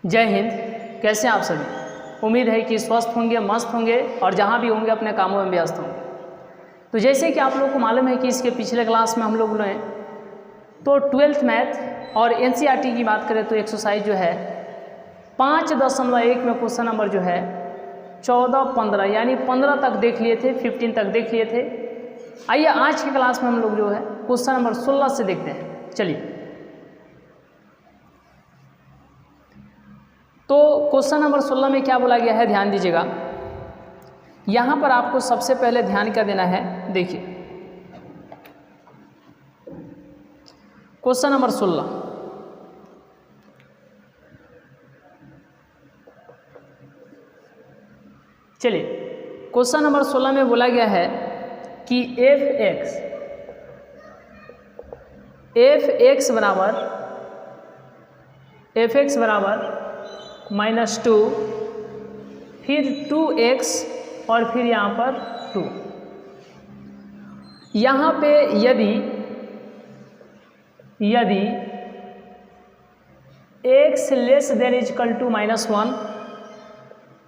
जय हिंद। कैसे हैं आप सभी? उम्मीद है कि स्वस्थ होंगे, मस्त होंगे और जहाँ भी होंगे अपने कामों में व्यस्त होंगे। तो जैसे कि आप लोगों को मालूम है कि इसके पिछले क्लास में हम लोग ने तो 12th मैथ और NCERT की बात करें तो एक्सरसाइज जो है 5.1 में क्वेश्चन नंबर जो है 14-15 यानी 15 तक देख लिए थे, 15 तक देख लिए थे। आइए आज की क्लास में हम लोग जो है क्वेश्चन नंबर 16 से देखते हैं। चलिए, तो क्वेश्चन नंबर 16 में क्या बोला गया है, ध्यान दीजिएगा। यहाँ पर आपको सबसे पहले ध्यान क्या देना है, देखिए क्वेश्चन नंबर 16। चलिए, क्वेश्चन नंबर 16 में बोला गया है कि f(x) बराबर -2, फिर 2x और फिर यहाँ पर 2। यहाँ पे यदि x less than equal to -1,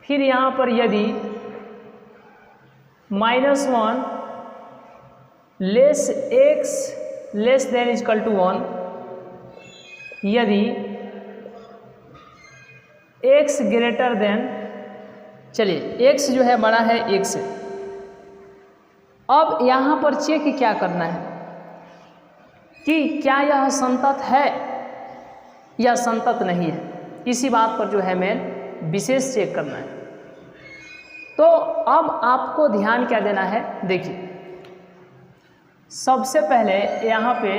फिर यहाँ पर यदि -1 less x less than equal to 1, यदि x ग्रेटर देन, चलिए x जो है बड़ा है 1 से। अब यहाँ पर चेक क्या करना है कि क्या यह संतत है या संतत नहीं है, इसी बात पर जो है मैं विशेष चेक करना है। तो अब आपको ध्यान क्या देना है, देखिए सबसे पहले यहाँ पे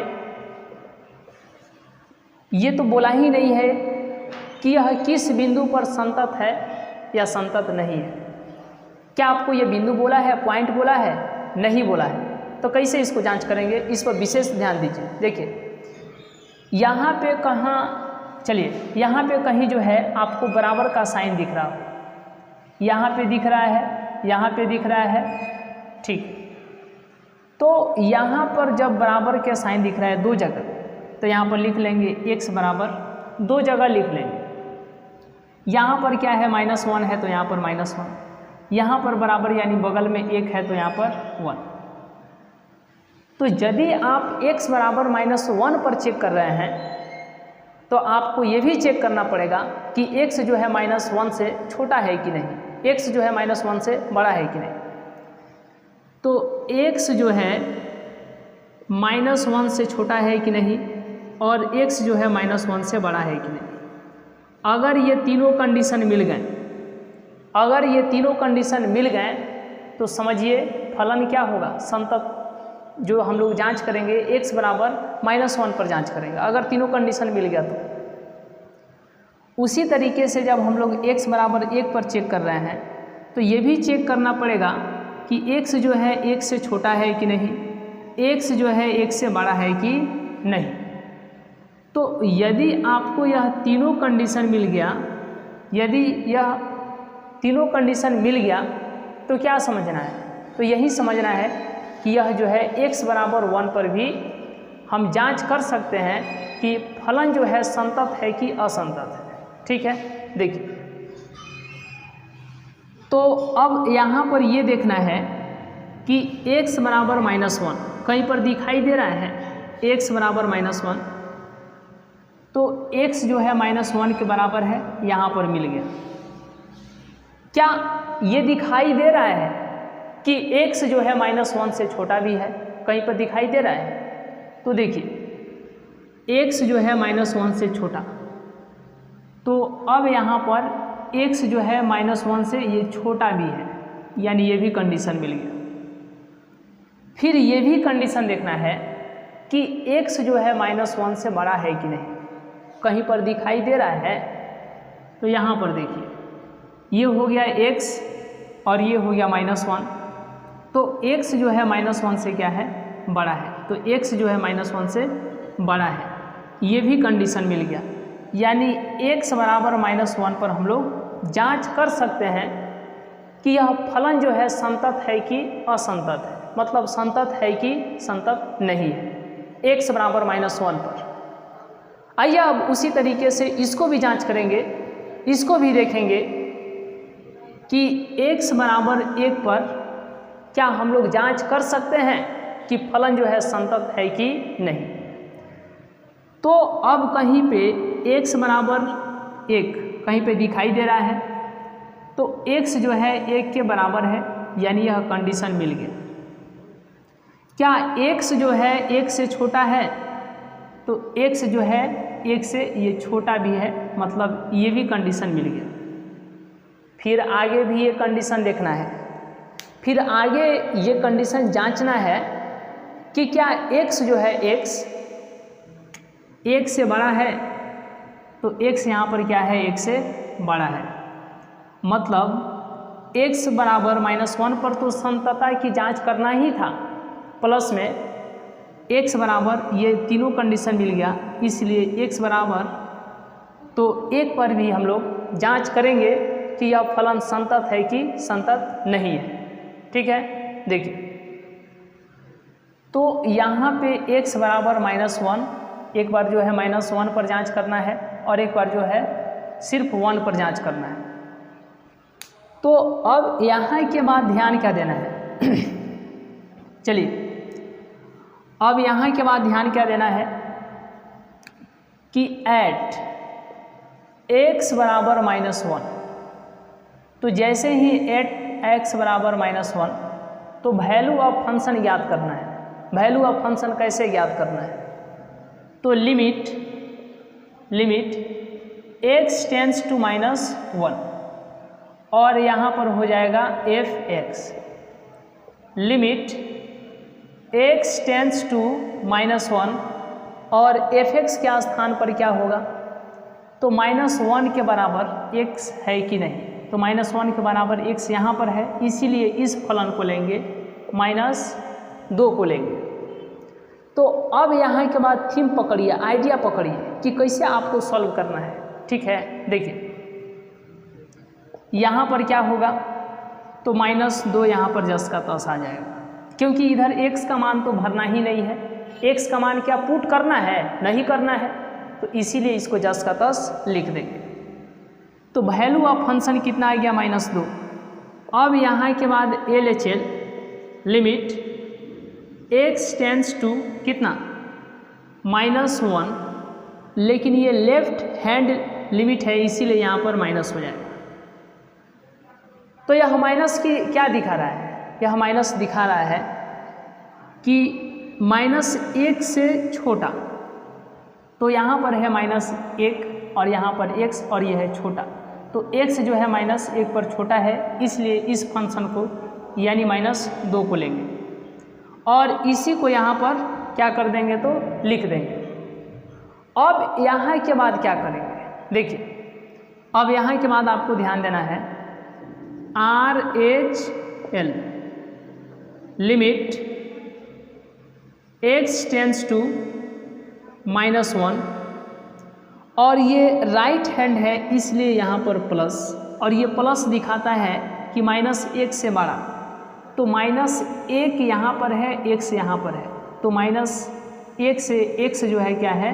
ये तो बोला ही नहीं है कि यह किस बिंदु पर संतत है या संतत नहीं है। क्या आपको यह बिंदु बोला है, पॉइंट बोला है? नहीं बोला है। तो कैसे इसको जांच करेंगे, इस पर विशेष ध्यान दीजिए। देखिए यहाँ पे कहाँ, चलिए यहाँ पे कहीं जो है आपको बराबर का साइन दिख रहा हो, यहाँ पे दिख रहा है, यहाँ पे दिख रहा है, ठीक। तो यहाँ पर जब बराबर के साइन दिख रहा है दो जगह, तो यहाँ पर लिख लेंगे x बराबर, दो जगह लिख लेंगे। यहाँ पर क्या है, -1 है तो यहाँ पर -1, यहाँ पर बराबर यानी बगल में 1 है तो यहाँ पर 1। तो यदि आप x बराबर -1 पर चेक कर रहे हैं तो आपको ये भी चेक करना पड़ेगा कि x जो है -1 से छोटा है कि नहीं, x जो है -1 से बड़ा है कि नहीं। तो x जो है -1 से छोटा है कि नहीं और x जो है -1 से बड़ा है कि नहीं। अगर ये तीनों कंडीशन मिल गए, अगर ये तीनों कंडीशन मिल गए तो समझिए फलन क्या होगा, संतत। जो हम लोग जांच करेंगे x बराबर -1 पर जांच करेंगे, अगर तीनों कंडीशन मिल गया तो। उसी तरीके से जब हम लोग x बराबर 1 पर चेक कर रहे हैं तो ये भी चेक करना पड़ेगा कि x जो है 1 से छोटा है कि नहीं, x जो है 1 से बड़ा है कि नहीं। तो यदि आपको यह तीनों कंडीशन मिल गया, यदि यह तीनों कंडीशन मिल गया तो क्या समझना है, तो यही समझना है कि यह जो है x बराबर 1 पर भी हम जांच कर सकते हैं कि फलन जो है संतत है कि असंतत है। ठीक है, देखिए तो अब यहाँ पर ये देखना है कि x बराबर -1 कहीं पर दिखाई दे रहा है, x बराबर -1, तो x जो है -1 के बराबर है, यहाँ पर मिल गया। क्या ये दिखाई दे रहा है कि x जो है -1 से छोटा भी है, कहीं पर दिखाई दे रहा है? तो देखिए x जो है -1 से छोटा, तो अब यहाँ पर x जो है -1 से ये छोटा भी है, यानी ये भी कंडीशन मिल गया। फिर ये भी कंडीशन देखना है कि x जो है -1 से बड़ा है कि नहीं, कहीं पर दिखाई दे रहा है। तो यहाँ पर देखिए ये हो गया x और ये हो गया -1, तो x जो है -1 से क्या है, बड़ा है, तो x जो है -1 से बड़ा है, ये भी कंडीशन मिल गया। यानी x बराबर -1 पर हम लोग जांच कर सकते हैं कि यह फलन जो है संतत है कि असंतत है, मतलब संतत है कि संतत नहीं है, x बराबर -1 पर। आइए अब उसी तरीके से इसको भी जांच करेंगे इसको भी देखेंगे कि x बराबर 1 पर क्या हम लोग जांच कर सकते हैं कि फलन जो है संतत है कि नहीं। तो अब कहीं पे x बराबर 1 कहीं पे दिखाई दे रहा है, तो x जो है 1 के बराबर है, यानी यह कंडीशन मिल गया। क्या x जो है 1 से छोटा है, तो x जो है 1 से ये छोटा भी है, मतलब ये भी कंडीशन मिल गया। फिर आगे भी ये कंडीशन देखना है, फिर आगे ये कंडीशन जांचना है कि क्या x जो है x 1 से बड़ा है, तो x यहाँ पर क्या है 1 से बड़ा है, मतलब x बराबर -1 पर तो संततता की जांच करना ही था, प्लस में x बराबर ये तीनों कंडीशन मिल गया, इसलिए x बराबर तो 1 पर भी हम लोग जांच करेंगे कि यह फलन संतत है कि संतत नहीं है। ठीक है, देखिए तो यहाँ पे x बराबर -1, एक बार जो है -1 पर जांच करना है और एक बार जो है सिर्फ 1 पर जांच करना है। तो अब यहाँ के बाद ध्यान क्या देना है चलिए अब यहाँ के बाद ध्यान क्या देना है कि एट x बराबर -1, तो जैसे ही एट x बराबर -1 तो वैल्यू ऑफ फंक्शन ज्ञात करना है। वैल्यू ऑफ फंक्शन कैसे ज्ञात करना है, तो लिमिट x टेंड्स टू -1 और यहाँ पर हो जाएगा f(x), limit x tends to -1 और f(x) के स्थान पर क्या होगा, तो -1 के बराबर x है कि नहीं, तो -1 के बराबर x यहाँ पर है, इसीलिए इस फलन को लेंगे, -2 को लेंगे। तो अब यहाँ के बाद थीम पकड़िए, आइडिया पकड़िए कि कैसे आपको सॉल्व करना है। ठीक है, देखिए यहाँ पर क्या होगा, तो -2 यहाँ पर जस का तस आ जाएगा, क्योंकि इधर x का मान तो भरना ही नहीं है, x का मान क्या पुट करना है, नहीं करना है, तो इसीलिए इसको जस का तस लिख देंगे। तो वैल्यू ऑफ फंक्शन कितना आ गया, -2। अब यहाँ के बाद LHL limit x tends to कितना, -1, लेकिन ये लेफ्ट हैंड लिमिट है, इसीलिए यहाँ पर माइनस हो जाएगा। तो यह माइनस की क्या दिखा रहा है, यह माइनस दिखा रहा है कि -1 से छोटा, तो यहाँ पर है -1 और यहाँ पर x और यह है छोटा, तो x जो है -1 पर छोटा है, इसलिए इस फंक्शन को यानी -2 को लेंगे और इसी को यहाँ पर क्या कर देंगे, तो लिख देंगे। अब यहाँ के बाद क्या करेंगे, देखिए अब यहाँ के बाद आपको ध्यान देना है, RHL limit x tends to -1 और ये राइट हैंड है, इसलिए यहाँ पर प्लस, और ये प्लस दिखाता है कि -1 से बड़ा, तो -1 यहाँ पर है, x यहाँ पर है, तो -1 से x जो है क्या है,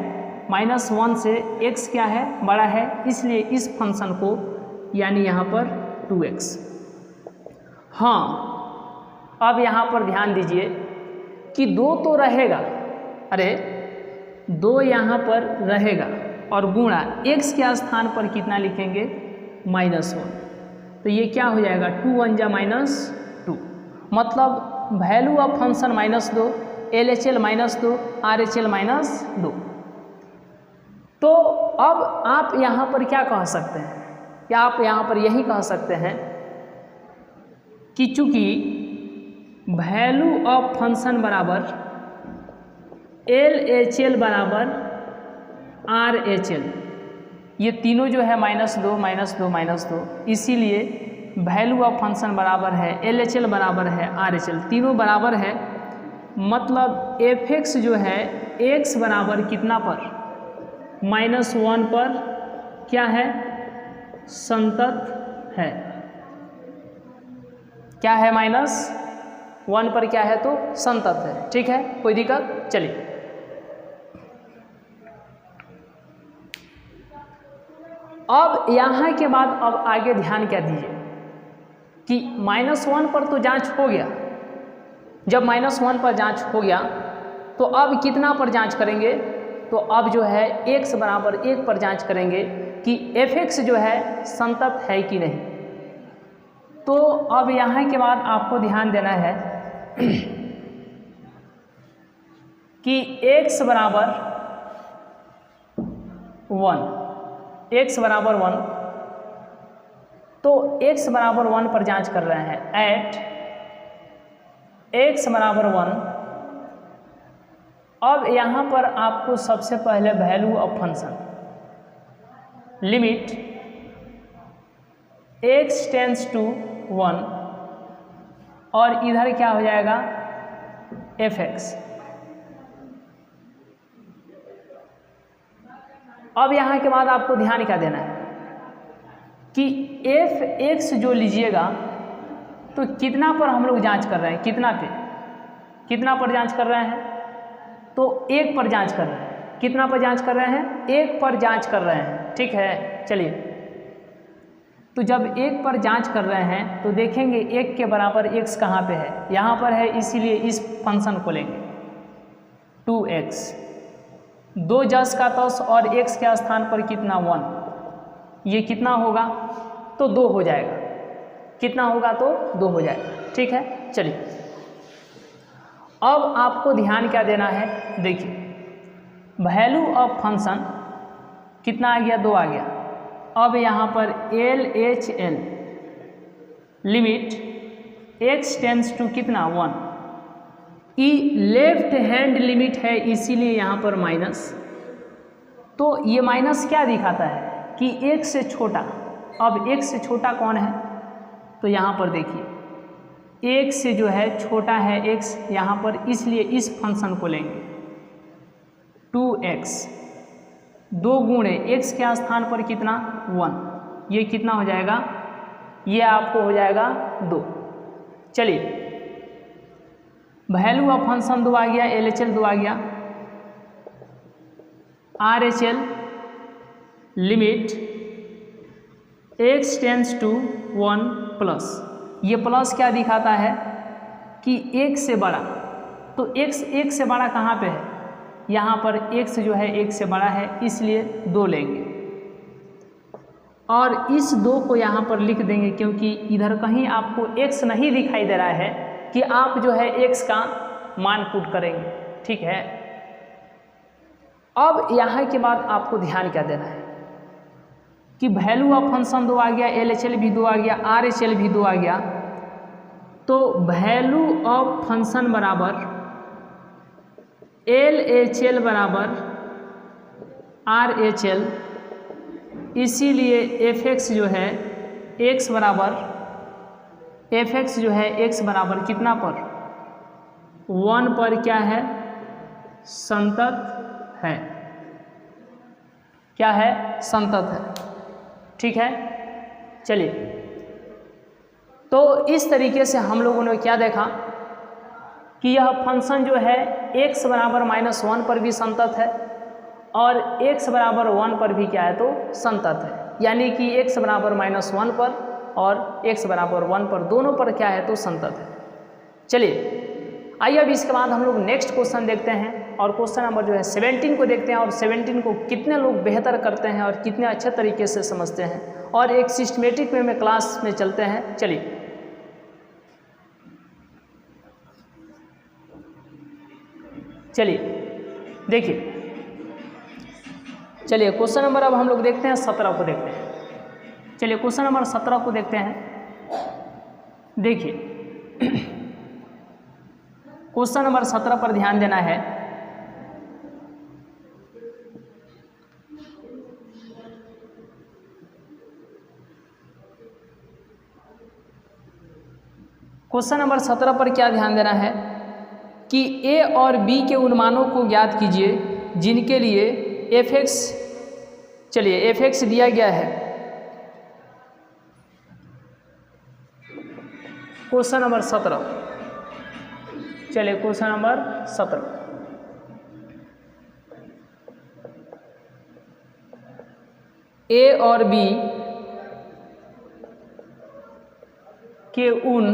-1 से x क्या है, बड़ा है, इसलिए इस फंक्शन को यानी यहाँ पर 2x। हाँ, अब यहाँ पर ध्यान दीजिए कि 2 तो रहेगा, अरे 2 यहाँ पर रहेगा और गुणा x के स्थान पर कितना लिखेंगे, -1, तो ये क्या हो जाएगा, 2 1 जा -2, मतलब value of function -2, LHL -2, RHL -2। तो अब आप यहाँ पर क्या कह सकते हैं, क्या आप यहाँ पर यही कह सकते हैं कि चूंकि वैल्यू ऑफ फंक्शन बराबर LHL बराबर RHL, ये तीनों जो है -2 -2 -2, इसीलिए वैल्यू ऑफ फंक्शन बराबर है LHL बराबर है RHL, तीनों बराबर है, मतलब f(x) जो है x बराबर कितना पर, -1 पर क्या है, संतत है, क्या है, -1 पर क्या है, तो संतत है। ठीक है, कोई दिक्कत, चलिए अब यहाँ के बाद अब आगे ध्यान क्या दीजिए कि -1 पर तो जांच हो गया। जब -1 पर जांच हो गया तो अब कितना पर जांच करेंगे, तो अब जो है x बराबर 1 पर जांच करेंगे कि f(x) जो है संतत है कि नहीं। तो अब यहाँ के बाद आपको ध्यान देना है कि x बराबर 1, तो x बराबर 1 पर जांच कर रहे हैं। एट x बराबर 1, अब यहाँ पर आपको सबसे पहले value of function limit x tends to 1 और इधर क्या हो जाएगा f(x). अब यहाँ के बाद आपको ध्यान क्या देना है कि f(x) जो लीजिएगा तो कितना पर हम लोग जांच कर रहे हैं, कितना पर जांच कर रहे हैं, तो 1 पर जांच कर रहे हैं। कितना पर जांच कर रहे हैं, 1 पर जांच कर रहे हैं। ठीक है, चलिए, तो जब 1 पर जांच कर रहे हैं तो देखेंगे 1 के बराबर x कहाँ पे है, यहाँ पर है, इसीलिए इस फंक्शन को लेंगे 2x, 2 जस का तस और x के स्थान पर कितना 1, ये कितना होगा तो 2 हो जाएगा, कितना होगा तो 2 हो जाएगा। ठीक है, चलिए अब आपको ध्यान क्या देना है, देखिए वैल्यू ऑफ फंक्शन कितना आ गया, 2 आ गया। अब यहाँ पर LHL limit x tends to कितना 1, ई लेफ्ट हैंड लिमिट है इसीलिए यहाँ पर माइनस, तो ये माइनस क्या दिखाता है कि 1 से छोटा। अब 1 से छोटा कौन है, तो यहाँ पर देखिए 1 से जो है छोटा है x यहाँ पर, इसलिए इस फंक्शन को लेंगे 2x, 2 गुणे x के स्थान पर कितना 1, ये कितना हो जाएगा, ये आपको हो जाएगा 2। चलिए वैल्यू ऑफ फंक्शन 2 आ गया, LHL 2 आ गया, RHL limit x tends to 1 plus, ये प्लस क्या दिखाता है कि 1 से बड़ा, तो x 1 से बड़ा कहाँ पे है, यहाँ पर x जो है 1 से बड़ा है इसलिए 2 लेंगे और इस 2 को यहाँ पर लिख देंगे क्योंकि इधर कहीं आपको x नहीं दिखाई दे रहा है कि आप जो है x का मान पुट करेंगे। ठीक है, अब यहाँ के बाद आपको ध्यान क्या देना है कि वैल्यू ऑफ फंक्शन 2 आ गया, LHL भी 2 आ गया, RHL भी 2 आ गया, तो वैल्यू ऑफ फंक्शन बराबर LHL बराबर RHL, इसीलिए f(x) जो है x बराबर f(x) जो है x बराबर कितना पर 1 पर क्या है, संतत है, क्या है, संतत है। ठीक है, चलिए तो इस तरीके से हम लोगों ने क्या देखा कि यह फंक्शन जो है x बराबर -1 पर भी संतत है और x बराबर 1 पर भी क्या है तो संतत है, यानी कि x बराबर -1 पर और x बराबर 1 पर दोनों पर क्या है तो संतत है। चलिए आइए अब इसके बाद हम लोग नेक्स्ट क्वेश्चन देखते हैं और क्वेश्चन नंबर जो है 17 को देखते हैं और 17 को कितने लोग बेहतर करते हैं और कितने अच्छे तरीके से समझते हैं और एक सिस्टमेटिक वे में क्लास में चलते हैं। चलिए देखिए, चलिए क्वेश्चन नंबर अब हम लोग देखते हैं 17 को देखते हैं। चलिए क्वेश्चन नंबर 17 को देखते हैं। देखिए क्वेश्चन नंबर 17 पर ध्यान देना है। क्वेश्चन नंबर 17 पर क्या ध्यान देना है कि a और b के उन मानों को ज्ञात कीजिए जिनके लिए f(x), चलिए f(x) दिया गया है। क्वेश्चन नंबर 17, चलिए क्वेश्चन नंबर 17, ए और बी के उन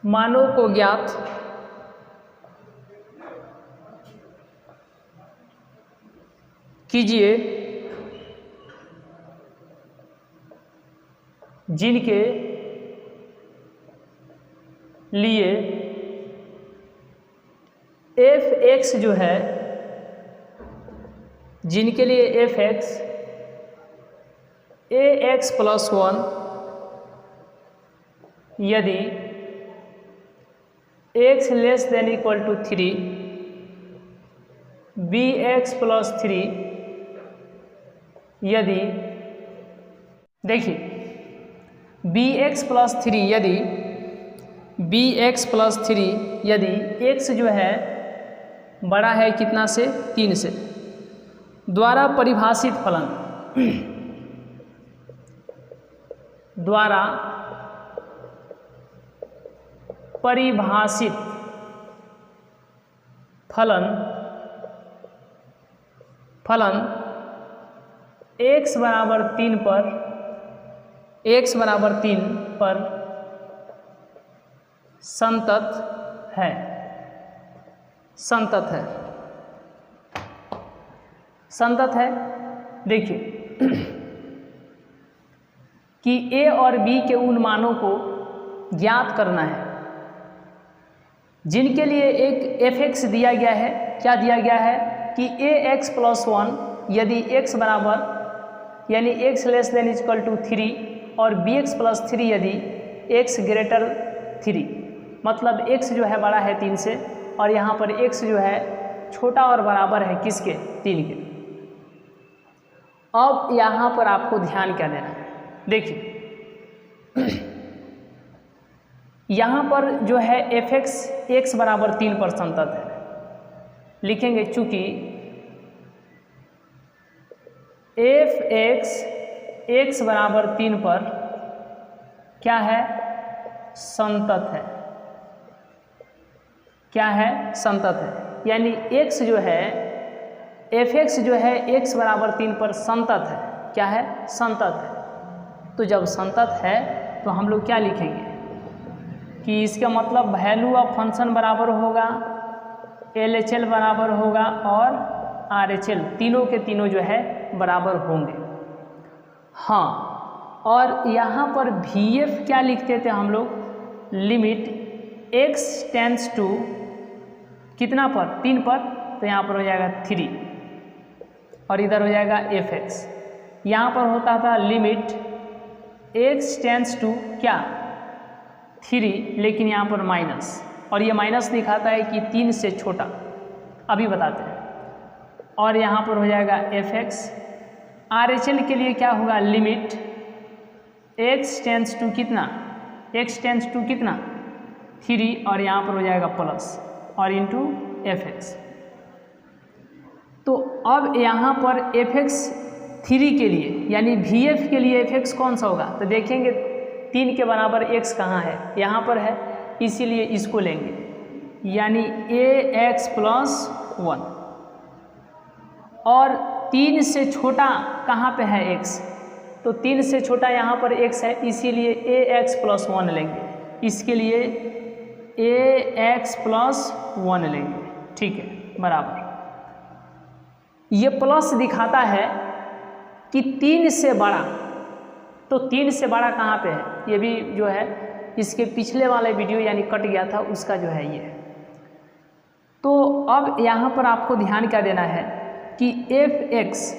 मानों को ज्ञात कीजिए जिनके लिए f(x) जो है, जिनके लिए f(x) ax + 1 यदि x < 3, bx + 3 यदि, देखिए bx + 3 यदि bx + 3 यदि x जो है बड़ा है कितना से, 3 से, द्वारा परिभाषित फलन द्वारा परिभाषित फलन x बराबर 3 पर संतत है। देखिए कि a और b के उन मानों को ज्ञात करना है जिनके लिए एक f(x) दिया गया है। क्या दिया गया है कि ax + 1 यदि x बराबर यानी x < 3 और bx + 3 यदि x > 3, मतलब x जो है बड़ा है 3 से और यहाँ पर x जो है छोटा और बराबर है किसके, 3 के। अब यहाँ पर आपको ध्यान क्या देना है, देखिए यहाँ पर जो है f(x) x बराबर 3 पर संतत है, लिखेंगे चूँकि f(x) x बराबर 3 पर क्या है, संतत है। क्या है, संतत है, यानी x जो है f(x) जो है x बराबर 3 पर संतत है। क्या है, संतत है। तो जब संतत है तो हम लोग क्या लिखेंगे कि इसका मतलब वैल्यू ऑफ फंक्शन बराबर होगा, LHL बराबर होगा और RHL, तीनों के तीनों जो है बराबर होंगे। हाँ, और यहाँ पर VF क्या लिखते थे हम लोग, लिमिट x टेंड्स टू कितना पर, 3 पर, तो यहाँ पर हो जाएगा 3 और इधर हो जाएगा f(x). यहाँ पर होता था लिमिट x टेंड्स टू क्या, 3, लेकिन यहाँ पर माइनस, और ये माइनस दिखाता है कि 3 से छोटा, अभी बताते हैं। और यहाँ पर हो जाएगा f(x). RHL के लिए क्या होगा, लिमिट x टेंड्स टू कितना, x टेंड्स टू कितना, 3, और यहाँ पर हो जाएगा प्लस और इंटू f(x). तो अब यहाँ पर f(x) 3 के लिए यानी VF के लिए f(x) कौन सा होगा, तो देखेंगे 3 के बराबर x कहाँ है, यहाँ पर है, इसीलिए इसको लेंगे, यानी ax + 1। और 3 से छोटा कहाँ पे है x, तो 3 से छोटा यहाँ पर x है, इसीलिए ax + 1 लेंगे, इसके लिए ax + 1 लेंगे। ठीक है, बराबर। ये प्लस दिखाता है कि 3 से बड़ा, तो 3 से बड़ा कहाँ पे है, ये भी जो है इसके पिछले वाले वीडियो यानी कट गया था उसका जो है ये। तो अब यहाँ पर आपको ध्यान क्या देना है कि f(x)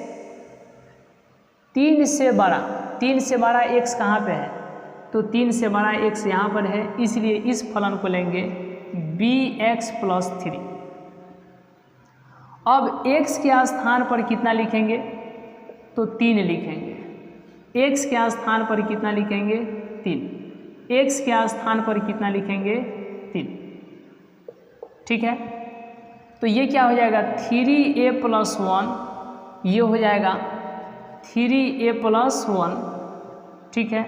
3 से बड़ा x कहाँ पे है, तो 3 से बड़ा x यहाँ पर है, इसलिए इस फलन को लेंगे bx + 3। अब x के स्थान पर कितना लिखेंगे, तो 3 लिखेंगे। x के स्थान पर कितना लिखेंगे, 3। x के स्थान पर कितना लिखेंगे, 3। ठीक है, तो ये क्या हो जाएगा, 3a + 1, ये हो जाएगा 3a + 1। ठीक है,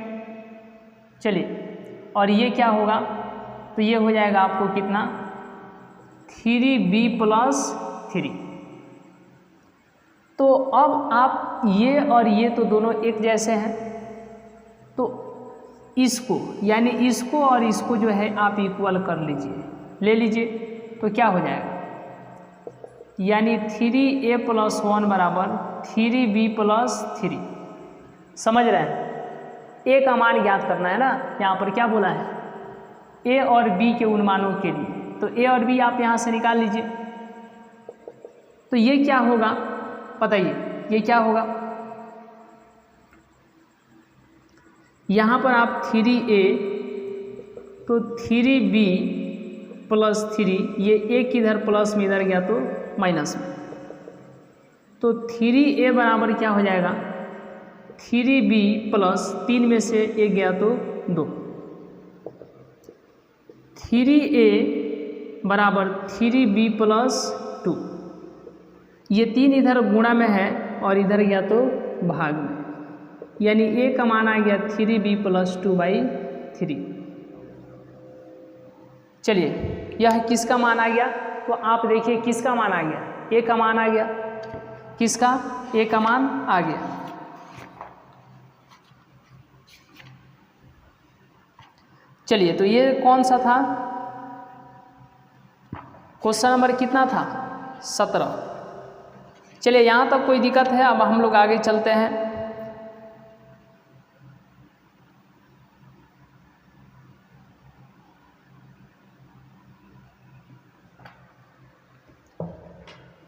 चलिए, और ये क्या होगा, तो तो ये हो जाएगा आपको कितना 3b + 3। तो अब आप ये और ये तो दोनों एक जैसे हैं, तो इसको यानी इसको और इसको जो है आप इक्वल कर लीजिए, ले लीजिए, तो क्या हो जाएगा, यानी 3a + 1 बराबर 3b + 3। समझ रहे हैं? ए का मान ज्ञात करना है ना, यहाँ पर क्या बोला है, ए और बी के उन मानों के लिए, तो ए और बी आप यहाँ से निकाल लीजिए। तो ये क्या होगा बताइए, ये क्या होगा, यहाँ पर आप 3a तो 3b + 3, ये एक इधर प्लस में इधर गया तो माइनस में, तो 3a बराबर क्या हो जाएगा 3b + 3 में से एक गया तो 2, 3a बराबर 3b + 2, ये 3 इधर गुणा में है और इधर गया तो भाग में, यानी a का मान आ गया 3b + 2/3। चलिए यह किसका मान आ गया, तो आप देखिए किसका मान आ गया, a का मान आ गया, किसका, a का मान आ गया। चलिए तो ये कौन सा था, क्वेश्चन नंबर कितना था 17। चलिए यहाँ तक कोई दिक्कत है, अब हम लोग आगे चलते हैं।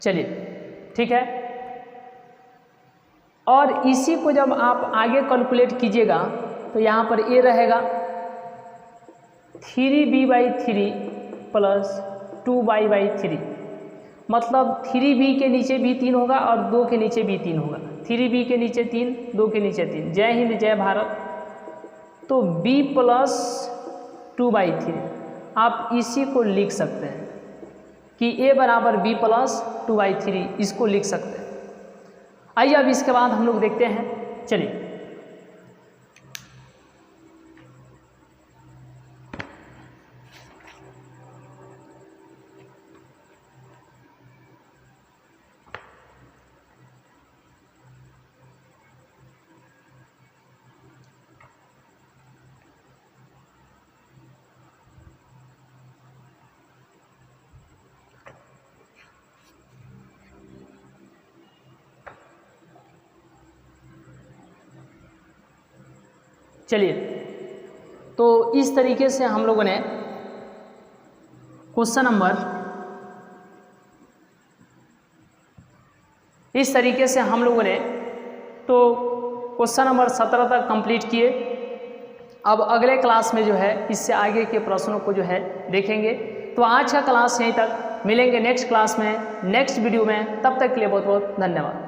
चलिए ठीक है, और इसी को जब आप आगे कैलकुलेट कीजिएगा तो यहाँ पर ए रहेगा 3b/3 + 2y/3, मतलब 3b के नीचे भी 3 होगा और 2 के नीचे भी 3 होगा, 3b के नीचे 3, 2 के नीचे 3। जय हिंद जय भारत। तो b + 2/3 आप इसी को लिख सकते हैं कि a बराबर b + 2/3, इसको लिख सकते हैं। आइए अब इसके बाद हम लोग देखते हैं। चलिए चलिए तो इस तरीके से हम लोगों ने क्वेश्चन नंबर, इस तरीके से हम लोगों ने तो क्वेश्चन नंबर 17 तक कंप्लीट किए। अब अगले क्लास में जो है इससे आगे के प्रश्नों को जो है देखेंगे। तो आज का क्लास यहीं तक, मिलेंगे नेक्स्ट क्लास में नेक्स्ट वीडियो में, तब तक के लिए बहुत बहुत धन्यवाद।